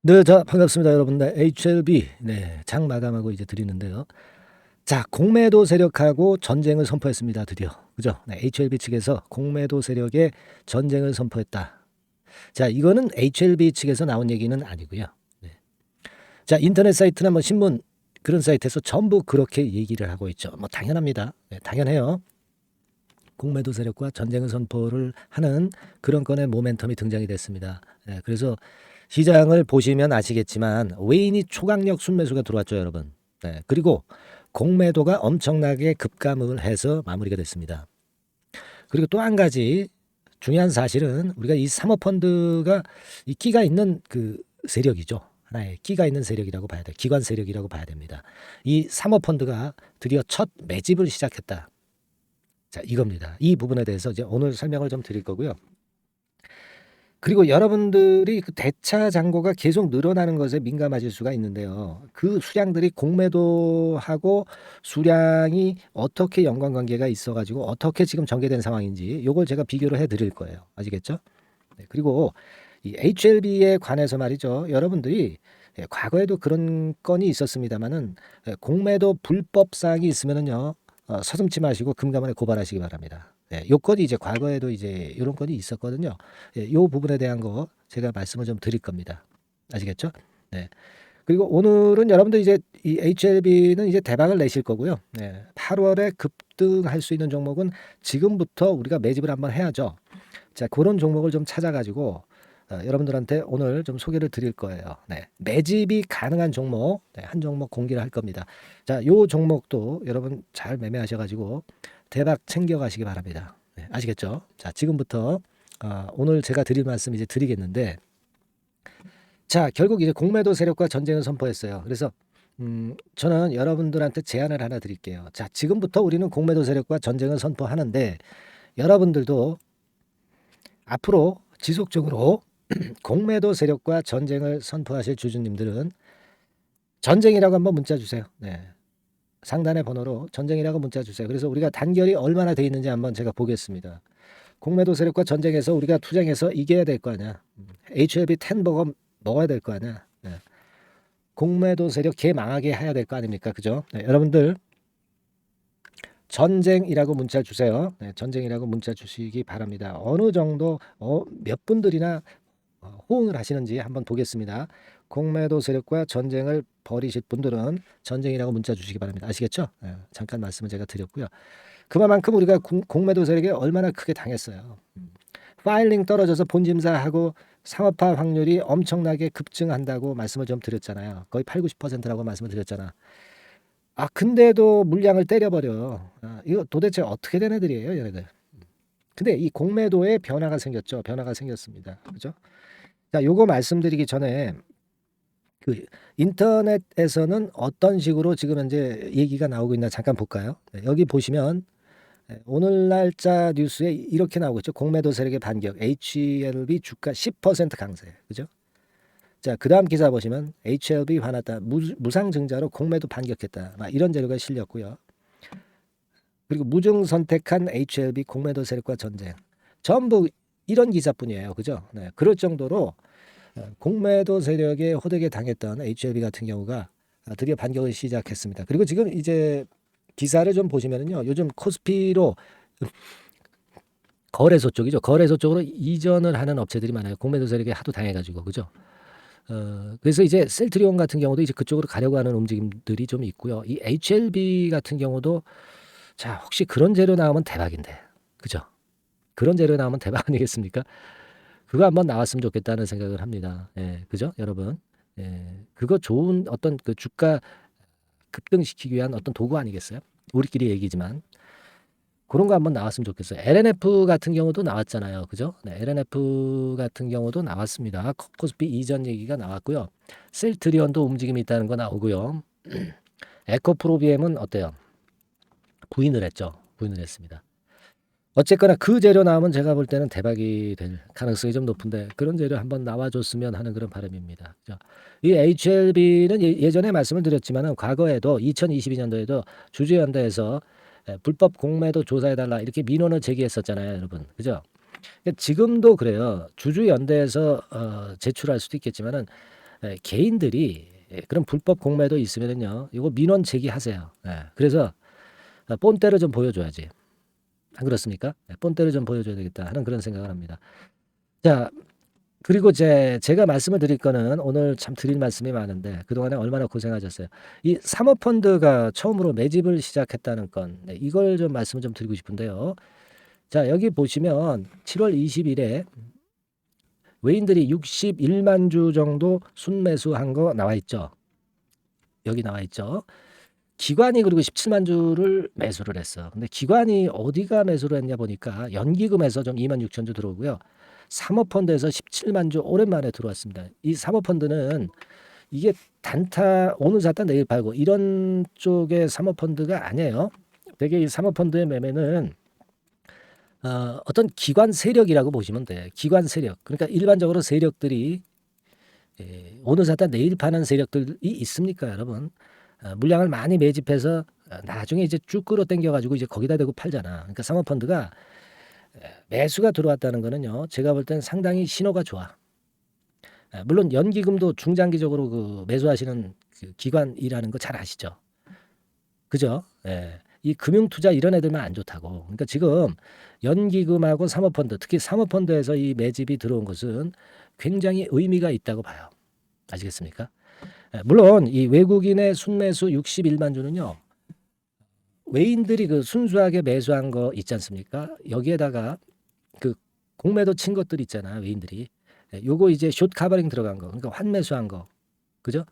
네, 자, 반갑습니다, 여러분. 네, HLB, 장 마감하고 이제 드리는데요. 자, 공매도 세력하고 전쟁을 선포했습니다, 드디어. 그죠? 네, HLB 측에서 공매도 세력에 전쟁을 선포했다. 자, 이거는 HLB 측에서 나온 얘기는 아니고요. 네. 자, 인터넷 사이트나 뭐 신문 그런 사이트에서 전부 그렇게 얘기를 하고 있죠. 뭐 당연합니다. 네, 당연해요. 공매도 세력과 전쟁을 선포를 하는 그런 건의 모멘텀이 등장이 됐습니다. 그래서 시장을 보시면 아시겠지만 외인이 초강력 순매수가 들어왔죠, 여러분. 그리고 공매도가 엄청나게 급감을 해서 마무리가 됐습니다. 그리고 또 한 가지 중요한 사실은 우리가 이 사모펀드가 이 끼가 있는 그 세력이죠. 하나의 끼가 있는 세력이라고 봐야 돼. 기관 세력이라고 봐야 됩니다. 이 사모펀드가 드디어 첫 매집을 시작했다. 자, 이겁니다. 이 부분에 대해서 이제 오늘 설명을 좀 드릴 거고요. 그리고 여러분들이 그 대차 잔고가 계속 늘어나는 것에 민감하실 수가 있는데요. 그 수량들이 공매도하고 수량이 어떻게 연관관계가 있어가지고 어떻게 지금 전개된 상황인지 요걸 제가 비교를 해드릴 거예요. 아시겠죠? 네, 그리고 이 HLB에 관해서 말이죠. 여러분들이 과거에도 그런 건이 있었습니다만은 공매도 불법 사항이 있으면은요. 서슴지 마시고 금감원에 고발하시기 바랍니다. 요 건이 이제 과거에도 이제 이런 건이 있었거든요. 요 부분에 대한 거 제가 말씀을 좀 드릴 겁니다. 아시겠죠? 네. 그리고 오늘은 여러분들 이제 이 HLB는 이제 대박을 내실 거고요. 8월에 급등할 수 있는 종목은 지금부터 우리가 매집을 한번 해야죠. 자, 그런 종목을 좀 찾아가지고 여러분들한테 오늘 좀 소개를 드릴 거예요. 매집이 가능한 종목, 한 종목 공개를 할 겁니다. 자, 요 종목도 여러분 잘 매매하셔가지고 대박 챙겨가시기 바랍니다. 아시겠죠? 자, 지금부터 오늘 제가 드릴 말씀 이제 드리겠는데, 자, 결국 이제 공매도 세력과 전쟁을 선포했어요. 그래서 저는 여러분들한테 제안을 하나 드릴게요. 자, 지금부터 우리는 공매도 세력과 전쟁을 선포하는데 여러분들도 앞으로 지속적으로 공매도 세력과 전쟁을 선포하실 주주님들은 전쟁이라고 한번 문자 주세요. 상단의 번호로 전쟁이라고 문자 주세요. 그래서 우리가 단결이 얼마나 돼 있는지 한번 제가 보겠습니다. 공매도 세력과 전쟁에서 우리가 투쟁해서 이겨야 될 거 아니야. HLB 10버거 먹어야 될 거 아니야. 공매도 세력 개 망하게 해야 될 거 아닙니까? 그죠? 여러분들 전쟁이라고 문자 주세요. 전쟁이라고 문자 주시기 바랍니다. 어느 정도 몇 분들이나 호응을 하시는지 한번 보겠습니다. 공매도 세력과 전쟁을 벌이실 분들은 전쟁이라고 문자 주시기 바랍니다. 아시겠죠? 잠깐 말씀을 제가 드렸고요. 그만큼 우리가 공매도 세력에 얼마나 크게 당했어요. 파일링 떨어져서 본짐사하고 상업화 확률이 엄청나게 급증한다고 말씀을 좀 드렸잖아요. 거의 8, 90%라고 말씀을 드렸잖아. 근데도 물량을 때려버려. 이거 도대체 어떻게 된 애들이에요, 얘네들. 근데 이 공매도에 변화가 생겼죠. 변화가 생겼습니다. 그죠? 자, 요거 말씀드리기 전에 그 인터넷에서는 어떤 식으로 지금 현재 얘기가 나오고 있나 잠깐 볼까요? 여기 보시면 오늘 날짜 뉴스에 이렇게 나오고 있죠. 공매도 세력의 반격, HLB 주가 10% 강세. 그죠? 자, 그다음 기사 보시면 HLB 화났다. 무상증자로 공매도 반격했다. 이런 재료가 실렸고요. 그리고 무증 선택한 HLB 공매도 세력과 전쟁. 전부 이런 기사뿐이에요. 그죠? 그럴 정도로 공매도 세력에 호되게 당했던 HLB 같은 경우가 드디어 반격을 시작했습니다. 그리고 지금 이제 기사를 좀 보시면은요. 요즘 코스피로 거래소 쪽이죠. 거래소 쪽으로 이전을 하는 업체들이 많아요. 공매도 세력에 하도 당해가지고. 그죠? 그래서 이제 셀트리온 같은 경우도 이제 그쪽으로 가려고 하는 움직임들이 좀 있고요. 이 HLB 같은 경우도 자, 혹시 그런 재료 나오면 대박인데. 그죠? 그런 재료 나오면 대박 아니겠습니까? 그거 한번 나왔으면 좋겠다는 생각을 합니다. 그죠? 여러분. 그거 좋은 어떤 그 주가 급등시키기 위한 어떤 도구 아니겠어요? 우리끼리 얘기지만. 그런 거 한번 나왔으면 좋겠어요. LNF 같은 경우도 나왔잖아요. 그죠? LNF 같은 경우도 나왔습니다. 코스피 이전 얘기가 나왔고요. 셀트리온도 움직임이 있다는 거 나오고요. 에코프로비엠은 어때요? 부인을 했죠. 부인을 했습니다. 어쨌거나 그 재료 나오면 제가 볼 때는 대박이 될 가능성이 좀 높은데 그런 재료 한번 나와줬으면 하는 그런 바람입니다. 이 HLB는 예전에 말씀을 드렸지만 과거에도 2022년도에도 주주연대에서 불법 공매도 조사해달라 이렇게 민원을 제기했었잖아요, 여러분. 그죠? 지금도 그래요. 주주연대에서 제출할 수도 있겠지만은 개인들이 그런 불법 공매도 있으면은요, 이거 민원 제기하세요. 그래서 본때를 좀 보여줘야지. 안 그렇습니까? 본때를 좀 보여줘야 되겠다 하는 그런 생각을 합니다. 자, 그리고 제가 말씀을 드릴 거는 오늘 참 드릴 말씀이 많은데 그동안에 얼마나 고생하셨어요. 이 사모펀드가 처음으로 매집을 시작했다는 건, 이걸 좀 말씀을 좀 드리고 싶은데요. 자, 여기 보시면 7월 20일에 외인들이 61만 주 정도 순매수한 거 나와 있죠. 여기 나와 있죠. 기관이 그리고 17만 주를 매수를 했어. 근데 기관이 어디가 매수를 했냐 보니까 연기금에서 좀 2만 6천 주 들어오고요. 사모펀드에서 17만 주 오랜만에 들어왔습니다. 이 사모펀드는 이게 단타 오늘 샀다 내일 팔고 이런 쪽의 사모펀드가 아니에요. 되게 이 사모펀드의 매매는 어떤 기관 세력이라고 보시면 돼. 기관 세력. 그러니까 일반적으로 세력들이 오늘 샀다 내일 파는 세력들이 있습니까, 여러분? 물량을 많이 매집해서 나중에 이제 쭉 끌어당겨 가지고 이제 거기다 대고 팔잖아. 그러니까 사모펀드가 매수가 들어왔다는 거는요, 제가 볼 땐 상당히 신호가 좋아. 물론 연기금도 중장기적으로 그 매수하시는 그 기관이라는 거 잘 아시죠? 그죠? 이 금융투자 이런 애들만 안 좋다고. 그러니까 지금 연기금하고 사모펀드, 특히 사모펀드에서 이 매집이 들어온 것은 굉장히 의미가 있다고 봐요. 아시겠습니까? 물론 이 외국인의 순매수 61만 주는요, 외인들이 그 순수하게 매수한 거 있지 않습니까? 여기에다가 그 공매도 친 것들 있잖아, 외인들이. 요거 이제 숏 카버링 들어간 거, 그러니까 환매수한 거, 그죠?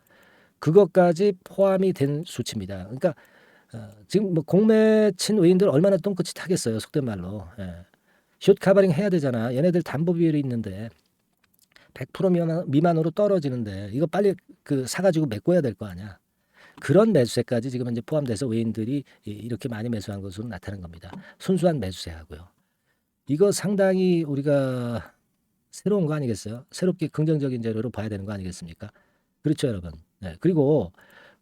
그것까지 포함이 된 수치입니다. 그러니까 지금 뭐 공매 친 외인들 얼마나 똥끝이 타겠어요, 속된 말로. 숏 카버링 해야 되잖아. 얘네들 담보 비율이 있는데 100% 미만으로 떨어지는데 이거 빨리 그 사가지고 메꿔야 될 거 아니야. 그런 매수세까지 지금 이제 포함돼서 외인들이 이렇게 많이 매수한 것으로 나타난 겁니다. 순수한 매수세하고요. 이거 상당히 우리가 새로운 거 아니겠어요? 새롭게 긍정적인 재료로 봐야 되는 거 아니겠습니까? 그렇죠, 여러분. 그리고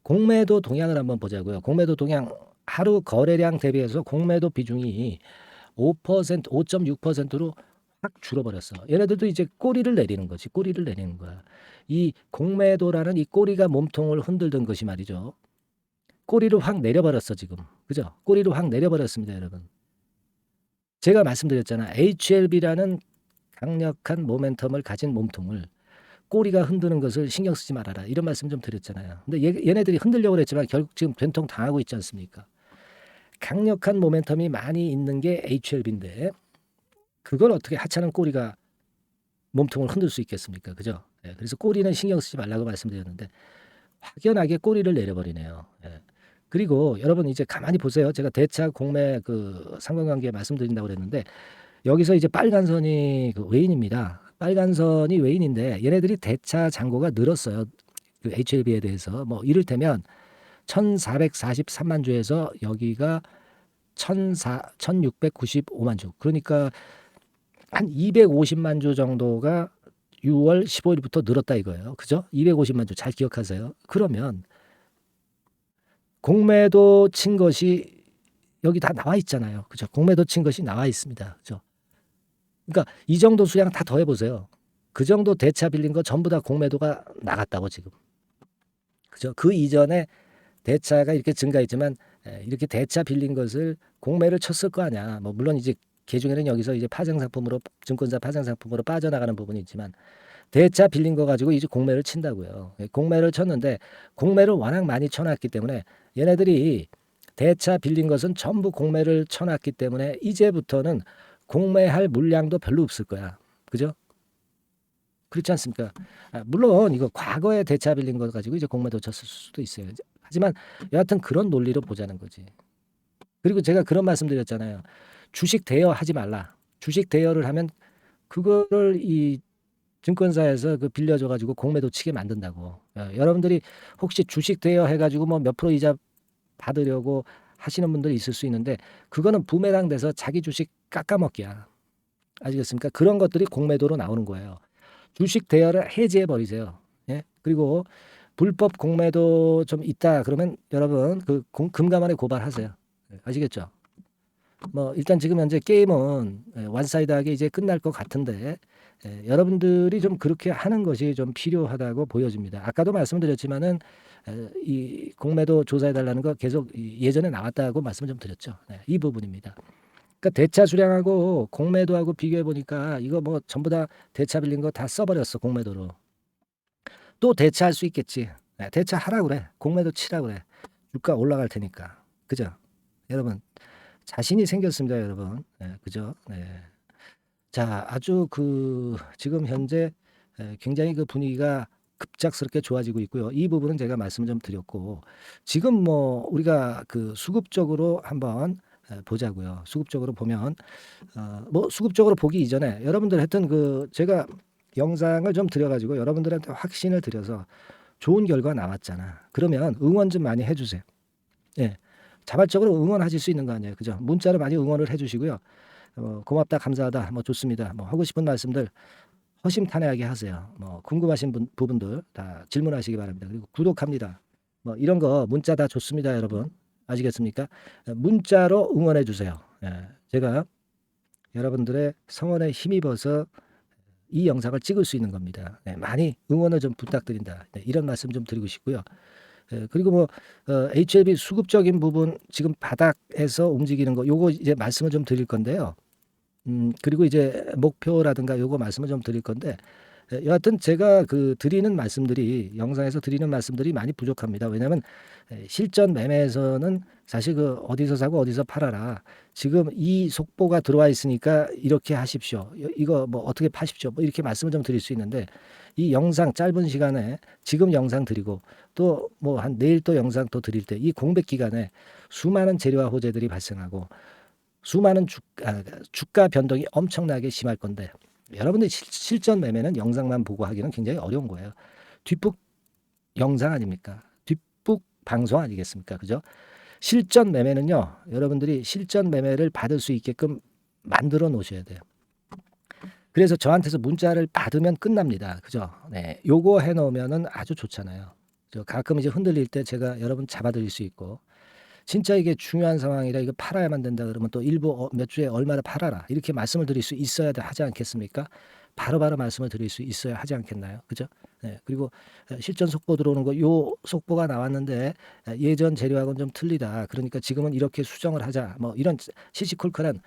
공매도 동향을 한번 보자고요. 공매도 동향 하루 거래량 대비해서 공매도 비중이 5%, 5.6%로 확 줄어버렸어. 얘네들도 이제 꼬리를 내리는 거지. 꼬리를 내리는 거야. 이 공매도라는 이 꼬리가 몸통을 흔들던 것이 말이죠. 꼬리를 확 내려버렸어, 지금. 그죠? 꼬리를 확 내려버렸습니다, 여러분. 제가 말씀드렸잖아. HLB라는 강력한 모멘텀을 가진 몸통을 꼬리가 흔드는 것을 신경 쓰지 말아라. 이런 말씀 좀 드렸잖아요. 근데 얘네들이 흔들려고 그랬지만 결국 지금 된통 당하고 있지 않습니까? 강력한 모멘텀이 많이 있는 게 HLB인데 그걸 어떻게 하찮은 꼬리가 몸통을 흔들 수 있겠습니까? 그죠? 그래서 꼬리는 신경 쓰지 말라고 말씀드렸는데 확연하게 꼬리를 내려버리네요. 그리고 여러분 이제 가만히 보세요. 제가 대차 공매 그 상관관계 말씀드린다고 그랬는데 여기서 이제 빨간 선이 그 외인입니다. 빨간 선이 외인인데 얘네들이 대차 잔고가 늘었어요. 그 HLB에 대해서 뭐 이를테면 1,443만 주에서 여기가 1,695만 주. 그러니까 한 250만 주 정도가 6월 15일부터 늘었다 이거예요. 그죠? 250만 주 잘 기억하세요. 그러면 공매도 친 것이 여기 다 나와 있잖아요. 그죠? 공매도 친 것이 나와 있습니다. 그죠? 그러니까 이 정도 수량 다 더해 보세요. 그 정도 대차 빌린 거 전부 다 공매도가 나갔다고 지금. 그죠? 그 이전에 대차가 이렇게 증가했지만 이렇게 대차 빌린 것을 공매를 쳤을 거 아니야. 뭐 물론 이제 개중에는 여기서 이제 파생 상품으로 증권사 파생 상품으로 빠져나가는 부분이 있지만 대차 빌린 거 가지고 이제 공매를 친다고요. 공매를 쳤는데 공매를 워낙 많이 쳐놨기 때문에 얘네들이 대차 빌린 것은 전부 공매를 쳐놨기 때문에 이제부터는 공매할 물량도 별로 없을 거야. 그죠? 그렇지 않습니까? 물론 이거 과거에 대차 빌린 거 가지고 이제 공매도 쳤을 수도 있어요. 하지만 여하튼 그런 논리로 보자는 거지. 그리고 제가 그런 말씀 드렸잖아요. 주식 대여하지 말라. 주식 대여를 하면 그거를 이 증권사에서 그 빌려줘 가지고 공매도 치게 만든다고. 여러분들이 혹시 주식 대여해 가지고 뭐 몇 프로 이자 받으려고 하시는 분들이 있을 수 있는데 그거는 부메랑 돼서 자기 주식 깎아먹기야. 아시겠습니까? 그런 것들이 공매도로 나오는 거예요. 주식 대여를 해지해 버리세요. 그리고 불법 공매도 좀 있다 그러면 여러분 그 금감원에 고발하세요. 아시겠죠? 뭐 일단 지금 현재 게임은 완사이드하게 이제 끝날 것 같은데 여러분들이 좀 그렇게 하는 것이 좀 필요하다고 보여집니다. 아까도 말씀드렸지만은 이 공매도 조사해 달라는 거 계속 예전에 나왔다고 말씀을 좀 드렸죠. 네, 이 부분입니다. 그러니까 대차 수량하고 공매도하고 비교해 보니까 이거 뭐 전부 다 대차 빌린 거 다 써버렸어 공매도로. 또 대차할 수 있겠지. 네, 대차하라 그래. 공매도 치라 그래. 주가 올라갈 테니까. 그죠? 여러분 자신이 생겼습니다, 여러분. 네, 그죠? 네. 자, 아주 지금 현재 굉장히 그 분위기가 급작스럽게 좋아지고 있고요. 이 부분은 제가 말씀을 좀 드렸고 지금 뭐 우리가 그 수급적으로 한번 보자고요. 수급적으로 보면 뭐 수급적으로 보기 이전에 여러분들 했던 제가 영상을 좀 드려가지고 여러분들한테 확신을 드려서 좋은 결과 나왔잖아. 그러면 응원 좀 많이 해주세요. 예, 자발적으로 응원하실 수 있는 거 아니에요, 그죠? 문자로 많이 응원을 해주시고요. 고맙다, 감사하다, 뭐 좋습니다. 뭐 하고 싶은 말씀들 허심탄회하게 하세요. 뭐 궁금하신 부분들 다 질문하시기 바랍니다. 그리고 구독합니다. 뭐 이런 거 문자 다 좋습니다, 여러분. 아시겠습니까? 문자로 응원해 주세요. 제가 여러분들의 성원에 힘입어서 이 영상을 찍을 수 있는 겁니다. 많이 응원을 좀 부탁드린다. 이런 말씀 좀 드리고 싶고요. 그리고 뭐 HLB 수급적인 부분 지금 바닥에서 움직이는 거 요거 이제 말씀을 좀 드릴 건데요. 그리고 이제 목표라든가 요거 말씀을 좀 드릴 건데 여하튼 제가 드리는 말씀들이 영상에서 드리는 말씀들이 많이 부족합니다. 왜냐하면 실전 매매에서는 사실 어디서 사고 어디서 팔아라. 지금 이 속보가 들어와 있으니까 이렇게 하십시오. 이거 뭐 어떻게 파십시오. 뭐 이렇게 말씀을 좀 드릴 수 있는데 이 영상 짧은 시간에 지금 영상 드리고 또 뭐 한 내일 또 영상 또 드릴 때 이 공백 기간에 수많은 재료와 호재들이 발생하고 수많은 주가 변동이 엄청나게 심할 건데 여러분들 실전 매매는 영상만 보고 하기는 굉장히 어려운 거예요. 뒷북 영상 아닙니까? 뒷북 방송 아니겠습니까? 그죠? 실전 매매는요. 여러분들이 실전 매매를 받을 수 있게끔 만들어 놓으셔야 돼요. 그래서 저한테서 문자를 받으면 끝납니다. 그죠? 네. 요거 해 놓으면은 아주 좋잖아요. 가끔 이제 흔들릴 때 제가 여러분 잡아드릴 수 있고 진짜 이게 중요한 상황이라 이거 팔아야만 된다 그러면 또 일부 몇 주에 얼마를 팔아라 이렇게 말씀을 드릴 수 있어야 하지 않겠습니까? 바로바로 말씀을 드릴 수 있어야 하지 않겠나요? 그죠? 네. 그리고 실전 속보 들어오는 거 요 속보가 나왔는데 예전 재료하고는 좀 틀리다. 그러니까 지금은 이렇게 수정을 하자. 뭐 이런 시시콜콜한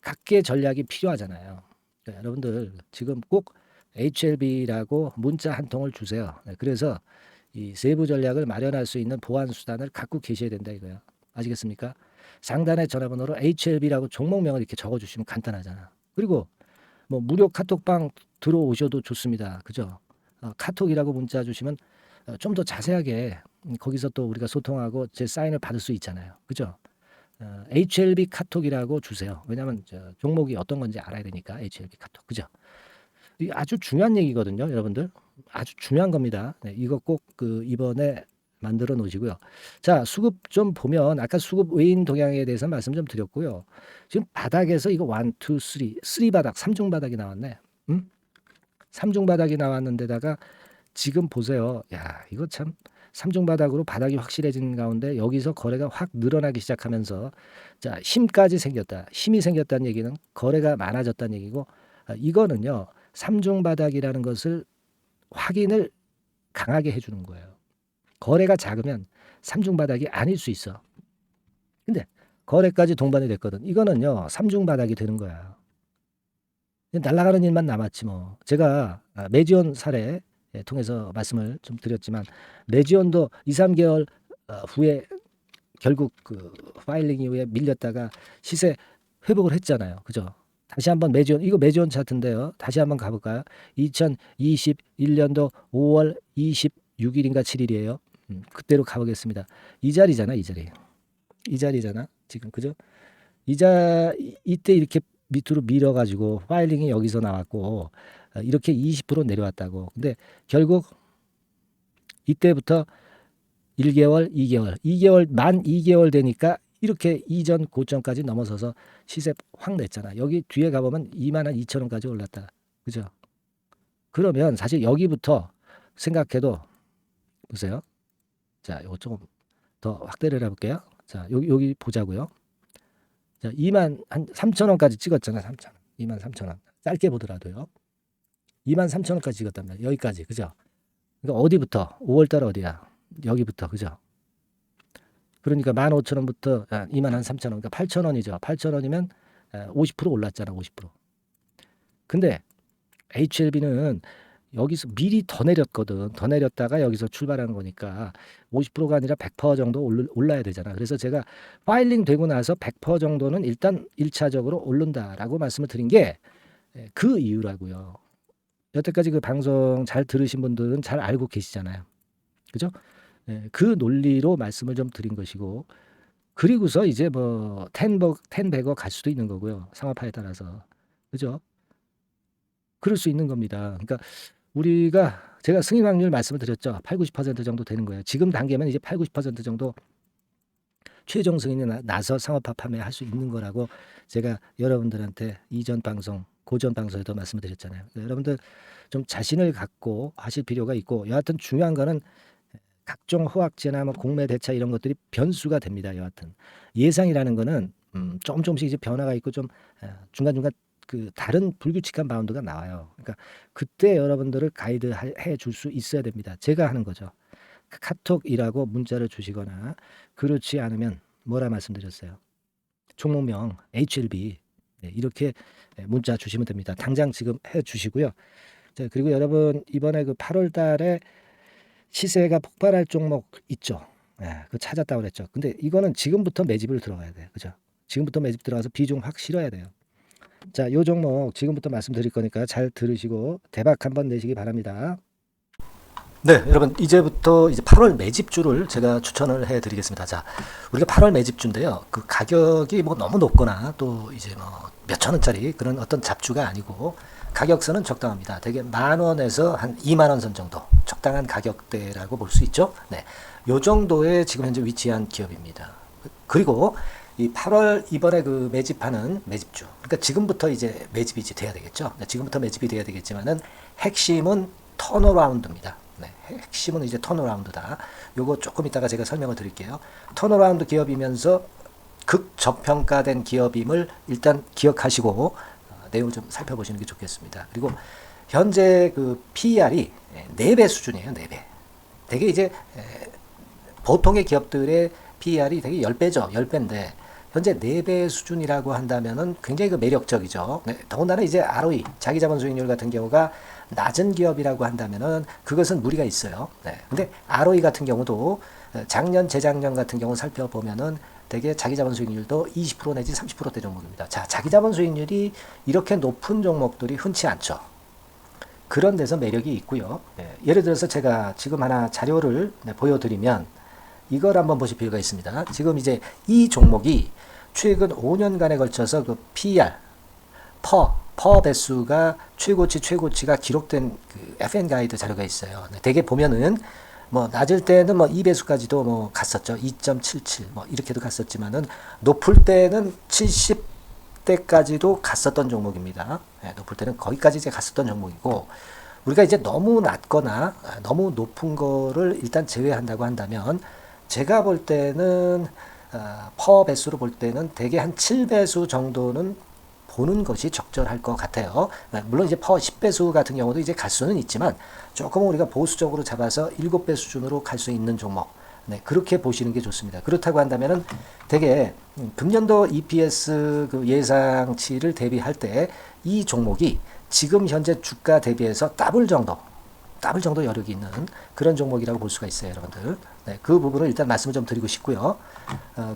각계 전략이 필요하잖아요. 그러니까 여러분들 지금 꼭 HLB라고 문자 한 통을 주세요. 네. 그래서 이 세부 전략을 마련할 수 있는 보안 수단을 갖고 계셔야 된다 이거야. 아시겠습니까? 상단의 전화번호로 HLB라고 종목명을 이렇게 적어주시면 간단하잖아. 그리고 뭐 무료 카톡방 들어오셔도 좋습니다. 그죠? 카톡이라고 문자 주시면 좀 더 자세하게 거기서 또 우리가 소통하고 제 사인을 받을 수 있잖아요. 그죠? HLB 카톡이라고 주세요. 왜냐하면 종목이 어떤 건지 알아야 되니까 HLB 카톡. 그죠? 이게 아주 중요한 얘기거든요, 여러분들. 아주 중요한 겁니다. 네, 이거 꼭 이번에 만들어 놓으시고요. 자, 수급 좀 보면 아까 수급 외인 동향에 대해서 말씀 좀 드렸고요. 지금 바닥에서 이거 1, 2, 3 바닥, 3중 바닥이 나왔네. 3중 바닥이 나왔는데다가 지금 보세요. 야, 이거 참 3중 바닥으로 바닥이 확실해진 가운데 여기서 거래가 확 늘어나기 시작하면서 자, 힘까지 생겼다. 힘이 생겼다는 얘기는 거래가 많아졌다는 얘기고 이거는요. 3중 바닥이라는 것을 확인을 강하게 해주는 거예요. 거래가 작으면 3중 바닥이 아닐 수 있어. 근데 거래까지 동반이 됐거든. 이거는요. 3중 바닥이 되는 거야. 날아가는 일만 남았지 뭐. 제가 매지온 사례 통해서 말씀을 좀 드렸지만 매지온도 2, 3개월 후에 결국 파일링 이후에 밀렸다가 시세 회복을 했잖아요. 그죠? 다시 한번 매지온 이거 매지온 차트인데요. 다시 한번 가볼까요? 2021년도 5월 26일인가 7일이에요. 그때로 가보겠습니다. 이 자리잖아, 이 자리. 이 자리잖아, 지금 그죠? 이때 이렇게 밑으로 밀어가지고 파일링이 여기서 나왔고 이렇게 20% 내려왔다고. 근데 결국 이때부터 1개월, 2개월 만 2개월 되니까 이렇게 이전 고점까지 넘어서서 시세 확 냈잖아. 여기 뒤에 가보면 22,000원까지 올랐다. 그죠? 그러면 사실 여기부터 생각해도 보세요. 자, 이거 조금 더 확대를 해볼게요. 자, 여기 보자고요. 자, 3,000원까지 찍었잖아. 3,000원. 23,000원. 짧게 보더라도요. 23,000원까지 찍었단 말이에요. 여기까지. 그죠? 그러니까 어디부터? 5월달 어디야? 여기부터. 그죠? 그러니까 15,000원부터 23,000원. 그러니까 8,000원이죠. 8,000원이면 50% 올랐잖아. 50%. 근데 HLB는 여기서 미리 더 내렸거든. 더 내렸다가 여기서 출발하는 거니까 50%가 아니라 100% 정도 올라야 되잖아. 그래서 제가 파일링 되고 나서 100% 정도는 일단 1차적으로 오른다라고 말씀을 드린 게 그 이유라고요. 여태까지 그 방송 잘 들으신 분들은 잘 알고 계시잖아요. 그죠? 그 논리로 말씀을 좀 드린 것이고, 그리고서 이제 뭐 10백어 갈 수도 있는 거고요. 상황파에 따라서. 그죠? 그럴 수 있는 겁니다. 그러니까 우리가 제가 승인 확률 말씀을 드렸죠. 8, 90% 정도 되는 거예요. 지금 단계면 이제 8, 90% 정도 최종 승인이 나서 상업화 판매할 수 있는 거라고 제가 여러분들한테 이전 방송, 고전 방송에도 말씀을 드렸잖아요. 여러분들 좀 자신을 갖고 하실 필요가 있고, 여하튼 중요한 거는 각종 허약제나 뭐 공매 대차 이런 것들이 변수가 됩니다. 여하튼 예상이라는 거는 조금씩 이제 변화가 있고 좀 중간중간 그 다른 불규칙한 바운드가 나와요. 그러니까 그때 여러분들을 가이드 해 줄 수 있어야 됩니다. 제가 하는 거죠. 카톡이라고 문자를 주시거나, 그렇지 않으면 뭐라 말씀드렸어요? 종목명 HLB 이렇게 문자 주시면 됩니다. 당장 지금 해 주시고요. 자, 그리고 여러분 이번에 그 8월 달에 시세가 폭발할 종목 있죠. 그거 찾았다고 그랬죠. 근데 이거는 지금부터 매집을 들어가야 돼요. 그죠? 지금부터 매집 들어가서 비중 확 실어야 돼요. 자, 요 종목 지금부터 말씀드릴 거니까 잘 들으시고 대박 한번 내시기 바랍니다. 네, 여러분 이제부터 이제 8월 매집주를 제가 추천을 해드리겠습니다. 자, 우리가 8월 매집주인데요. 그 가격이 뭐 너무 높거나 또 이제 뭐 몇천 원짜리 그런 어떤 잡주가 아니고 가격선은 적당합니다. 대개 10,000원에서 한 20,000원 선 정도 적당한 가격대라고 볼 수 있죠. 네, 요 정도에 지금 현재 위치한 기업입니다. 그리고 이 8월 이번에 그 매집하는 매집주, 그러니까 지금부터 이제 매집이 이제 돼야 되겠죠. 네, 지금부터 매집이 돼야 되겠지만은 핵심은 턴어라운드입니다. 네, 핵심은 이제 턴어라운드다. 요거 조금 이따가 제가 설명을 드릴게요. 턴어라운드 기업이면서 극저평가된 기업임을 일단 기억하시고 내용을 좀 살펴보시는 게 좋겠습니다. 그리고 현재 그 PER이 4배 수준이에요. 4배. 되게 이제 보통의 기업들의 PER이 되게 10배죠. 10배인데 현재 4배 수준이라고 한다면은 굉장히 그 매력적이죠. 네, 더군다나 이제 ROE, 자기자본 수익률 같은 경우가 낮은 기업이라고 한다면은 그것은 무리가 있어요. 네. 근데 ROE 같은 경우도 작년, 재작년 같은 경우 살펴보면은 되게 자기자본 수익률도 20% 내지 30%대 종목입니다. 자, 자기자본 수익률이 이렇게 높은 종목들이 흔치 않죠. 그런 데서 매력이 있고요. 네. 예를 들어서 제가 지금 하나 자료를 보여드리면 이걸 한번 보실 필요가 있습니다. 지금 이제 이 종목이 최근 5년간에 걸쳐서 그 PER, 퍼 배수가 최고치가 기록된 그 FN 가이드 자료가 있어요. 네, 대개 보면은 뭐 낮을 때는 뭐 2배수까지도 뭐 갔었죠. 2.77 뭐 이렇게도 갔었지만은 높을 때는 70대까지도 갔었던 종목입니다. 네, 높을 때는 거기까지 이제 갔었던 종목이고, 우리가 이제 너무 낮거나 너무 높은 거를 일단 제외한다고 한다면 제가 볼 때는 퍼 배수로 볼 때는 대개 한 7배수 정도는 보는 것이 적절할 것 같아요. 물론 이제 퍼 10배수 같은 경우도 이제 갈 수는 있지만 조금 우리가 보수적으로 잡아서 7배 수준으로 갈 수 있는 종목. 네, 그렇게 보시는 게 좋습니다. 그렇다고 한다면은 되게 금년도 EPS 그 예상치를 대비할 때 이 종목이 지금 현재 주가 대비해서 더블 정도 여력이 있는 그런 종목이라고 볼 수가 있어요, 여러분들. 네, 그 부분을 일단 말씀을 좀 드리고 싶고요.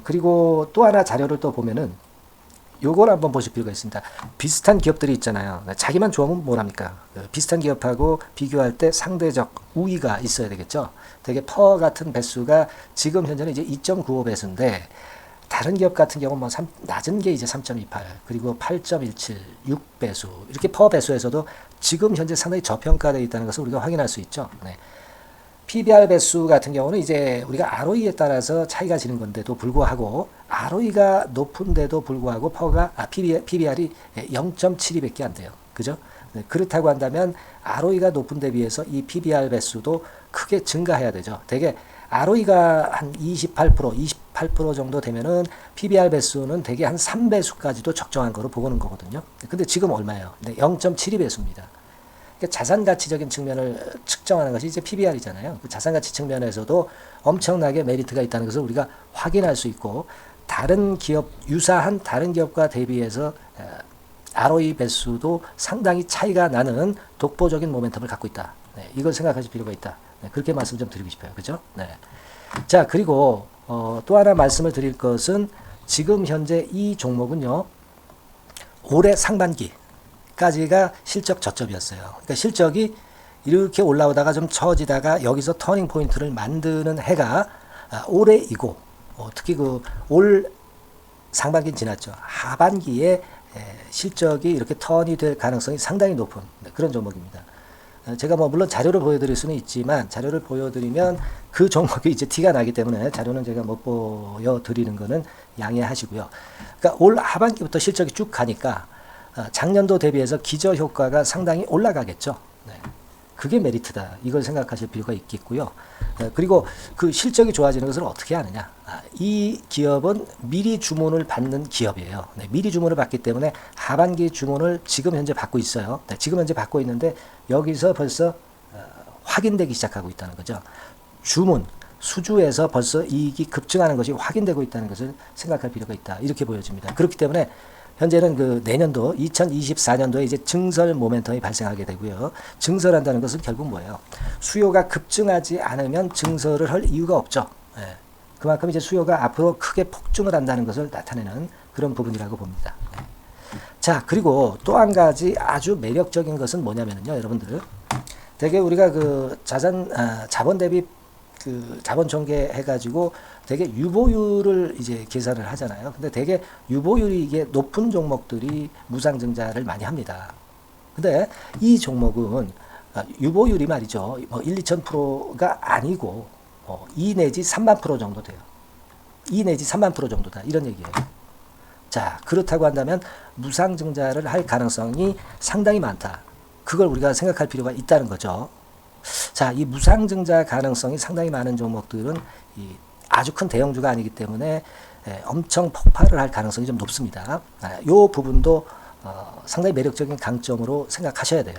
그리고 또 하나 자료를 또 보면은 요걸 한번 보실 필요가 있습니다. 비슷한 기업들이 있잖아요. 자기만 좋으면 뭘 합니까? 비슷한 기업하고 비교할 때 상대적 우위가 있어야 되겠죠. 되게 퍼 같은 배수가 지금 현재는 이제 2.95배수인데 다른 기업 같은 경우는 뭐 낮은 게 이제 3.28, 그리고 8.17, 6배수 이렇게 퍼 배수에서도 지금 현재 상당히 저평가되어 있다는 것을 우리가 확인할 수 있죠. 네. PBR 배수 같은 경우는 이제 우리가 ROE에 따라서 차이가 지는 건데도 불구하고 ROE가 높은데도 불구하고 PBR이 0.72밖에 안 돼요. 그죠? 네, 그렇다고 한다면 ROE가 높은 데 비해서 이 PBR 배수도 크게 증가해야 되죠. 되게 ROE가 한 28% 정도 되면은 PBR 배수는 되게 한 3배수까지도 적정한 거로 보고는 거거든요. 근데 지금 얼마예요? 네, 0.72배수입니다. 그러니까 자산 가치적인 측면을 측정하는 것이 이제 PBR이잖아요. 그 자산 가치 측면에서도 엄청나게 메리트가 있다는 것을 우리가 확인할 수 있고, 다른 기업, 유사한 다른 기업과 대비해서 ROE 배수도 상당히 차이가 나는 독보적인 모멘텀을 갖고 있다. 네, 이걸 생각하실 필요가 있다. 네, 그렇게 말씀 좀 드리고 싶어요. 그죠? 네. 자, 그리고 또 하나 말씀을 드릴 것은, 지금 현재 이 종목은요, 올해 상반기까지가 실적 저점이었어요. 그러니까 실적이 이렇게 올라오다가 좀 처지다가 여기서 터닝 포인트를 만드는 해가 올해이고, 특히 그 올 상반기는 지났죠. 하반기에 실적이 이렇게 턴이 될 가능성이 상당히 높은 그런 종목입니다. 제가 뭐 물론 자료를 보여드릴 수는 있지만, 자료를 보여드리면 그 종목이 이제 티가 나기 때문에 자료는 제가 못 보여드리는 거는 양해하시고요. 그러니까 올 하반기부터 실적이 쭉 가니까 작년도 대비해서 기저 효과가 상당히 올라가겠죠. 네. 그게 메리트다. 이걸 생각하실 필요가 있겠고요. 그리고 그 실적이 좋아지는 것을 어떻게 하느냐. 이 기업은 미리 주문을 받는 기업이에요. 네, 미리 주문을 받기 때문에 하반기 주문을 지금 현재 받고 있어요. 네, 지금 현재 받고 있는데 여기서 벌써 확인되기 시작하고 있다는 거죠. 주문, 수주에서 벌써 이익이 급증하는 것이 확인되고 있다는 것을 생각할 필요가 있다. 이렇게 보여집니다. 그렇기 때문에 현재는 그 내년도 2024년도에 이제 증설 모멘텀이 발생하게 되고요. 증설한다는 것은 결국 뭐예요? 수요가 급증하지 않으면 증설을 할 이유가 없죠. 예. 그만큼 이제 수요가 앞으로 크게 폭증을 한다는 것을 나타내는 그런 부분이라고 봅니다. 예. 자, 그리고 또 한 가지 아주 매력적인 것은 뭐냐면요, 여러분들. 되게 우리가 그 자본 대비 그 자본 총계 해가지고 되게 유보율을 이제 계산을 하잖아요. 근데 되게 유보율이 이게 높은 종목들이 무상증자를 많이 합니다. 근데 이 종목은 유보율이 말이죠. 뭐 1, 2,000%가 아니고 2 내지 3만 프로 정도 돼요. 2 내지 3만 프로 정도다. 이런 얘기예요. 자, 그렇다고 한다면 무상증자를 할 가능성이 상당히 많다. 그걸 우리가 생각할 필요가 있다는 거죠. 자, 이 무상증자 가능성이 상당히 많은 종목들은 아주 큰 대형주가 아니기 때문에 엄청 폭발을 할 가능성이 좀 높습니다. 이 부분도 상당히 매력적인 강점으로 생각하셔야 돼요.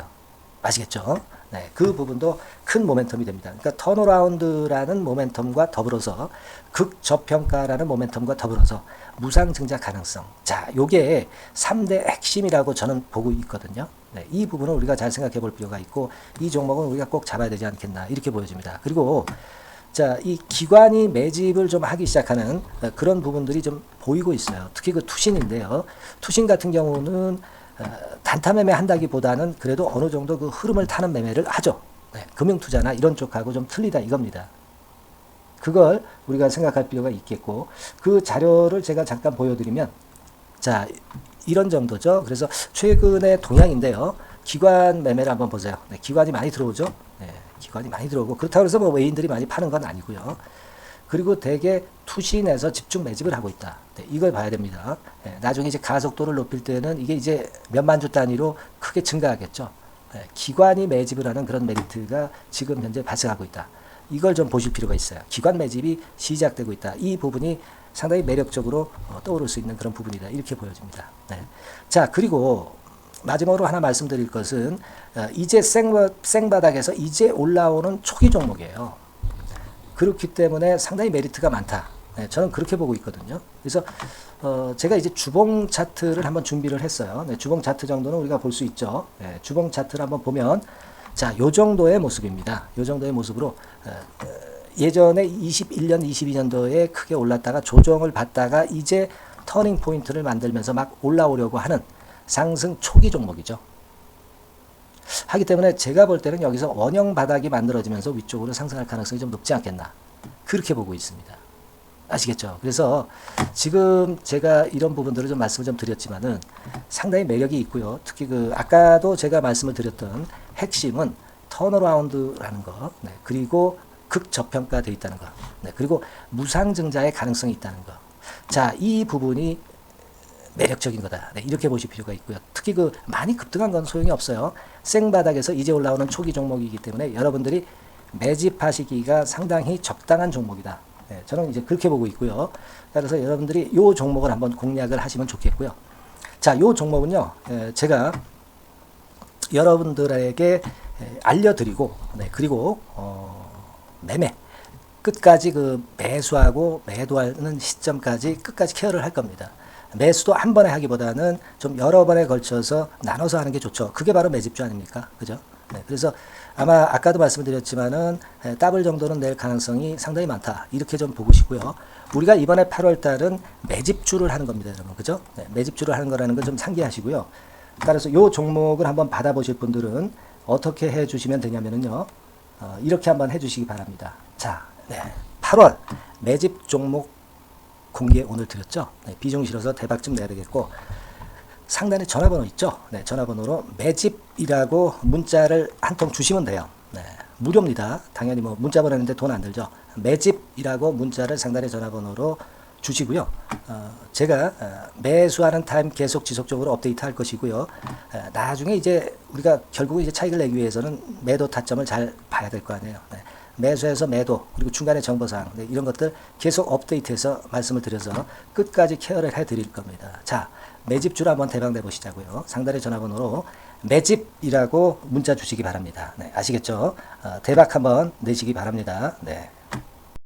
아시겠죠? 네, 그 부분도 큰 모멘텀이 됩니다. 그러니까 턴어라운드라는 모멘텀과 더불어서 극저평가라는 모멘텀과 더불어서 무상증자 가능성. 자, 요게 3대 핵심이라고 저는 보고 있거든요. 네, 이 부분을 우리가 잘 생각해 볼 필요가 있고, 이 종목은 우리가 꼭 잡아야 되지 않겠나, 이렇게 보여집니다. 그리고 자, 이 기관이 매집을 좀 하기 시작하는 그런 부분들이 좀 보이고 있어요. 특히 그 투신인데요. 투신 같은 경우는 단타 매매 한다기보다는 그래도 어느 정도 그 흐름을 타는 매매를 하죠. 네, 금융투자나 이런 쪽하고 좀 틀리다 이겁니다. 그걸 우리가 생각할 필요가 있겠고, 그 자료를 제가 잠깐 보여드리면, 자, 이런 정도죠. 그래서 최근의 동향인데요. 기관 매매를 한번 보세요. 네, 기관이 많이 들어오죠. 네, 기관이 많이 들어오고, 그렇다고 해서 뭐 외인들이 많이 파는 건 아니고요. 그리고 대개 투신에서 집중 매집을 하고 있다. 네, 이걸 봐야 됩니다. 네, 나중에 이제 가속도를 높일 때는 이게 이제 몇만 주 단위로 크게 증가하겠죠. 네, 기관이 매집을 하는 그런 메리트가 지금 현재 발생하고 있다. 이걸 좀 보실 필요가 있어요. 기관 매집이 시작되고 있다. 이 부분이 상당히 매력적으로 떠오를 수 있는 그런 부분이다. 이렇게 보여집니다. 네. 자, 그리고 마지막으로 하나 말씀드릴 것은 이제 생바닥에서 이제 올라오는 초기 종목이에요. 그렇기 때문에 상당히 메리트가 많다. 네, 저는 그렇게 보고 있거든요. 그래서 제가 이제 주봉 차트를 한번 준비를 했어요. 네, 주봉 차트 정도는 우리가 볼 수 있죠. 네, 주봉 차트를 한번 보면, 자, 요 정도의 모습입니다. 요 정도의 모습으로 예전에 21년, 22년도에 크게 올랐다가 조정을 받다가 이제 터닝 포인트를 만들면서 막 올라오려고 하는 상승 초기 종목이죠. 하기 때문에 제가 볼 때는 여기서 원형 바닥이 만들어지면서 위쪽으로 상승할 가능성이 좀 높지 않겠나, 그렇게 보고 있습니다. 아시겠죠? 그래서 지금 제가 이런 부분들을 좀 말씀을 좀 드렸지만은 상당히 매력이 있고요. 특히 그 아까도 제가 말씀을 드렸던 핵심은 턴어라운드라는 거, 네, 그리고 극저평가되어 있다는 거, 네, 그리고 무상증자의 가능성이 있다는 거. 자, 이 부분이 매력적인 거다. 네, 이렇게 보실 필요가 있고요. 특히 그 많이 급등한 건 소용이 없어요. 생바닥에서 이제 올라오는 초기 종목이기 때문에 여러분들이 매집하시기가 상당히 적당한 종목이다. 네, 저는 이제 그렇게 보고 있고요. 그래서 여러분들이 이 종목을 한번 공략을 하시면 좋겠고요. 자, 이 종목은요, 제가 여러분들에게 알려드리고, 네, 그리고 매매 끝까지 그 매수하고 매도하는 시점까지 끝까지 케어를 할 겁니다. 매수도 한 번에 하기보다는 좀 여러 번에 걸쳐서 나눠서 하는 게 좋죠. 그게 바로 매집주 아닙니까? 그죠? 네, 그래서 아마 아까도 말씀드렸지만은 더블 정도는 낼 가능성이 상당히 많다. 이렇게 좀 보시고요. 우리가 이번에 8월 달은 매집주를 하는 겁니다, 여러분. 그죠? 네, 매집주를 하는 거라는 걸 좀 상기하시고요. 따라서 요 종목을 한번 받아보실 분들은 어떻게 해 주시면 되냐면은요. 이렇게 한번 해 주시기 바랍니다. 자, 네, 8월 매집 종목 공개 오늘 드렸죠. 네, 비중 실어서 대박 좀 내야 되겠고, 상단에 전화번호 있죠. 네, 전화번호로 매집이라고 문자를 한 통 주시면 돼요. 네, 무료입니다. 당연히 뭐 문자 보내는데 돈 안 들죠. 매집이라고 문자를 상단의 전화번호로 주시고요. 제가 매수하는 타임 계속 지속적으로 업데이트 할 것이고요. 나중에 이제 우리가 결국 이제 차익을 내기 위해서는 매도 타점을 잘 봐야 될 거 아니에요. 네. 매수해서 매도, 그리고 중간에 정보사항, 네, 이런 것들 계속 업데이트해서 말씀을 드려서 끝까지 케어를 해드릴 겁니다. 자, 매집주를 한번 대박 내보시자고요. 상단의 전화번호로 매집이라고 문자 주시기 바랍니다. 네, 아시겠죠? 대박 한번 내시기 바랍니다. 네.